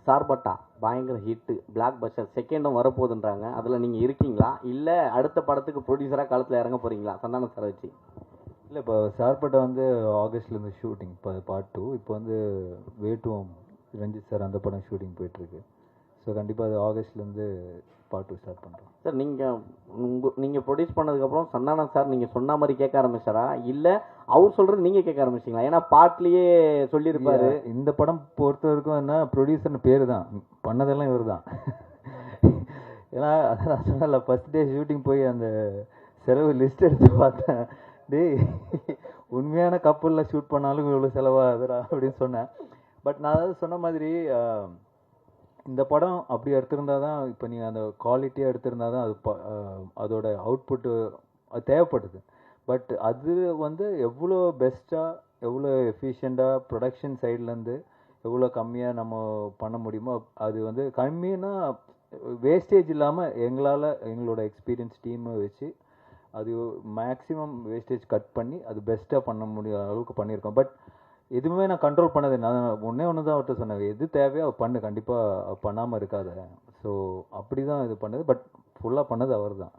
சார்பட்டா பயங்கர hit, black Bastar, செகண்டும் வரப்போகுதுன்றாங்க. அதில் நீங்கள் இருக்கீங்களா, இல்லை அடுத்த படத்துக்கு ப்ரொடியூசராக களத்தில் இறங்க போகிறீங்களா சந்தானம் சார் வச்சு? இல்லை, இப்போ சார்பட்டா வந்து ஆகஸ்ட்லேருந்து ஷூட்டிங், இப்போ பார்ட் 2. இப்போ வந்து வேட்டுவம் ரஞ்சித் சார் அந்த படம் ஷூட்டிங் போயிட்டுருக்கு. ஸோ கண்டிப்பாக அது ஆகஸ்ட்லேருந்து பார்ட் 2 ஸ்டார்ட் பண்ணுறோம். சார் நீங்கள் ப்ரொடியூஸ் பண்ணதுக்கப்புறம் சந்தானம் சார் நீங்கள் சொன்ன மாதிரி கேட்க ஆரம்பிச்சாரா, இல்லை அவர் சொல்கிறது நீங்கள் கேட்க ஆரம்பிச்சிங்களா? ஏன்னா பாட்லேயே சொல்லியிருப்பாரு. இந்த படம் பொறுத்த வரைக்கும் என்ன, ப்ரொடியூசர்னு பேர் தான், பண்ணதெல்லாம் இவர் தான். ஏன்னா அதான் சொன்னல, ஃபஸ்ட் டே ஷூட்டிங் போய் அந்த செலவு லிஸ்ட் எடுத்து பார்த்தேன். டேய், உண்மையான கப்பலில் ஷூட் பண்ணாலும் இவ்வளோ செலவாகுதுடா அப்படின்னு சொன்னேன். பட் நான் அதாவது சொன்ன மாதிரி இந்த படம் அப்படி எடுத்திருந்தா தான், இப்போ நீங்கள் அந்த குவாலிட்டியாக எடுத்திருந்தா தான் அது அதோட அவுட்புட்டு அது தேவைப்படுது. பட் அது வந்து எவ்வளோ பெஸ்ட்டாக, எவ்வளோ எஃபிஷியண்ட்டாக ப்ரொடக்ஷன் சைட்லேருந்து எவ்வளோ கம்மியாக நம்ம பண்ண முடியுமோ, அது வந்து கம்மின்னா வேஸ்டேஜ் இல்லாமல் எங்களால் எங்களோட எக்ஸ்பீரியன்ஸ் டீமை வச்சு அது மேக்ஸிமம் வேஸ்டேஜ் கட் பண்ணி அது பெஸ்ட்டாக பண்ண முடிய அளவுக்கு பண்ணியிருக்கோம். பட் எதுவுமே நான் கண்ட்ரோல் பண்ணது, நான் ஒன்றே ஒன்று தான் அவர்கிட்ட சொன்னேன், எது தேவையோ பண்ணு, கண்டிப்பாக பண்ணாமல் இருக்காத. ஸோ அப்படி தான் இது பண்ணது. பட் ஃபுல்லாக பண்ணது அவர் தான்.